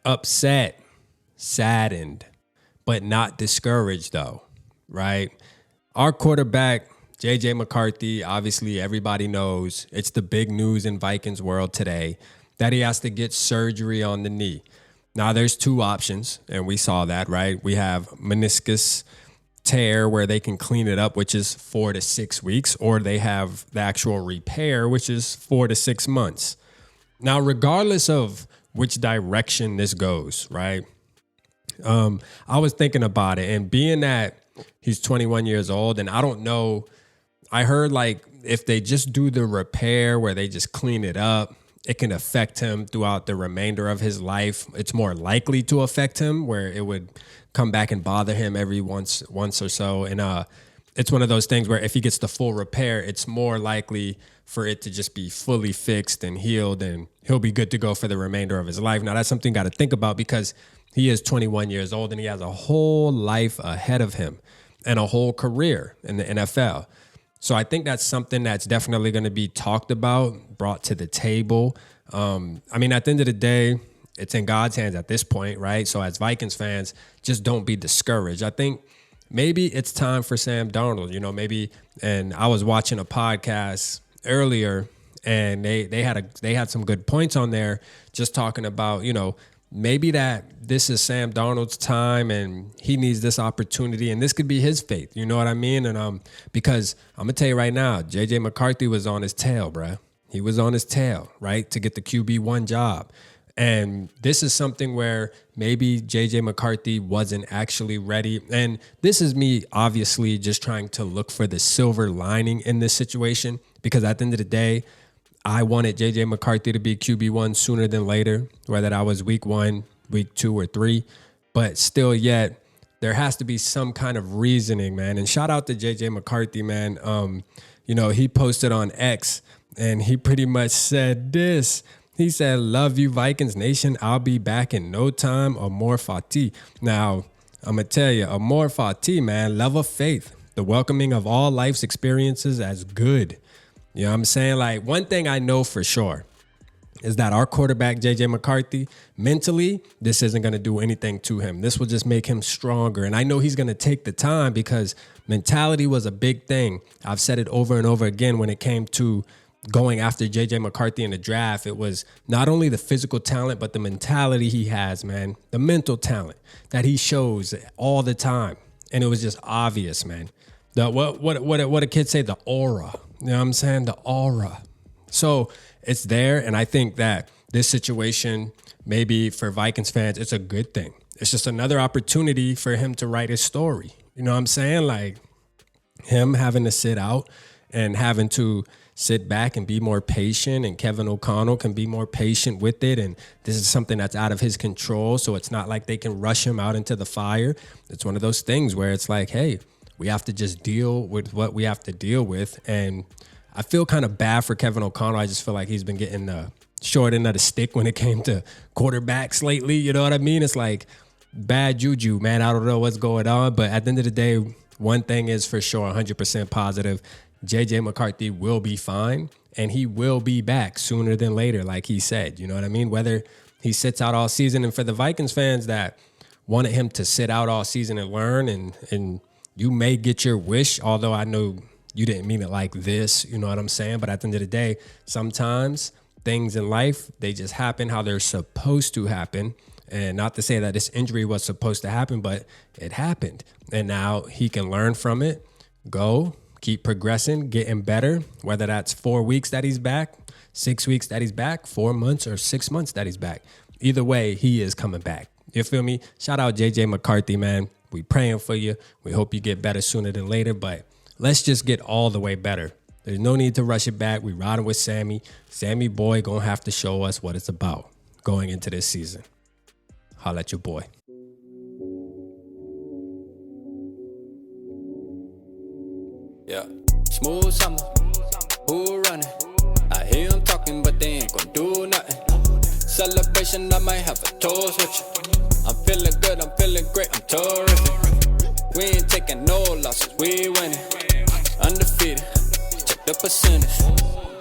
Upset, saddened, but not discouraged though, right? Our quarterback, J.J. McCarthy, obviously everybody knows it's the big news in Vikings world today that he has to get surgery on the knee. Now, there's two options, and we saw that, right? We have meniscus tear where they can clean it up, which is 4 to 6 weeks, or they have the actual repair, which is 4 to 6 months. Now, regardless of which direction this goes, right? I was thinking about it, and being that he's 21 years old, and I don't know, I heard like if they just do the repair where they just clean it up, it can affect him throughout the remainder of his life. It's more likely to affect him where it would come back and bother him every once or so. And it's one of those things where if he gets the full repair, it's more likely for it to just be fully fixed and healed, and he'll be good to go for the remainder of his life. Now, that's something you got to think about because he is 21 years old and he has a whole life ahead of him and a whole career in the NFL. So I think that's something that's definitely going to be talked about, brought to the table. I mean, at the end of the day, it's in God's hands at this point, right? So as Vikings fans, just don't be discouraged. I think maybe it's time for Sam Darnold, maybe. And I was watching a podcast earlier, and they had some good points on there, just talking about, maybe that this is Sam Darnold's time and he needs this opportunity and this could be his fate. You know what I mean? And because I'm going to tell you right now, J.J. McCarthy was on his tail, bruh. He was on his tail, right, to get the QB1 job. And this is something where maybe J.J. McCarthy wasn't actually ready. And this is me obviously just trying to look for the silver lining in this situation, because at the end of the day, I wanted J.J. McCarthy to be QB1 sooner than later, whether that was week 1, week 2, or 3. But still yet, there has to be some kind of reasoning, man. And shout out to J.J. McCarthy, man. He posted on X, and he pretty much said this. He said, "Love you, Vikings Nation. I'll be back in no time. Amor Fati." Now, I'm going to tell you, Amor Fati, man, love of faith, the welcoming of all life's experiences as good. You know what I'm saying? Like, one thing I know for sure is that our quarterback, J.J. McCarthy, mentally, this isn't going to do anything to him. This will just make him stronger. And I know he's going to take the time because mentality was a big thing. I've said it over and over again when it came to going after J.J. McCarthy in the draft. It was not only the physical talent, but the mentality he has, man. The mental talent that he shows all the time. And it was just obvious, man. What a kid say, the aura. You know what I'm saying? The aura. So it's there. And I think that this situation, maybe for Vikings fans, it's a good thing. It's just another opportunity for him to write his story. You know what I'm saying? Like him having to sit out and having to sit back and be more patient, and Kevin O'Connell can be more patient with it. And this is something that's out of his control. So it's not like they can rush him out into the fire. It's one of those things where it's like, hey, we have to just deal with what we have to deal with. And I feel kind of bad for Kevin O'Connell. I just feel like he's been getting the short end of the stick when it came to quarterbacks lately. You know what I mean? It's like bad juju, man. I don't know what's going on. But at the end of the day, one thing is for sure, 100% positive. J.J. McCarthy will be fine, and he will be back sooner than later, like he said. You know what I mean? Whether he sits out all season, and for the Vikings fans that wanted him to sit out all season and learn, and you may get your wish, although I know you didn't mean it like this, you know what I'm saying? But at the end of the day, sometimes things in life, they just happen how they're supposed to happen. And not to say that this injury was supposed to happen, but it happened. And now he can learn from it, go, keep progressing, getting better, whether that's 4 weeks that he's back, 6 weeks that he's back, 4 months, or 6 months that he's back. Either way, he is coming back. You feel me? Shout out J.J. McCarthy, man. We praying for you. We hope you get better sooner than later, but let's just get all the way better. There's no need to rush it back. We riding with Sammy. Sammy boy gonna have to show us what it's about going into this season. Holla at your boy. Yeah, smooth summer, who running? I hear them talking, but they ain't gon' do nothing. Celebration, I might have a toast with you. I'm feeling good, I'm feeling great, I'm terrific. We ain't taking no losses, we winning. Undefeated, check the percentage.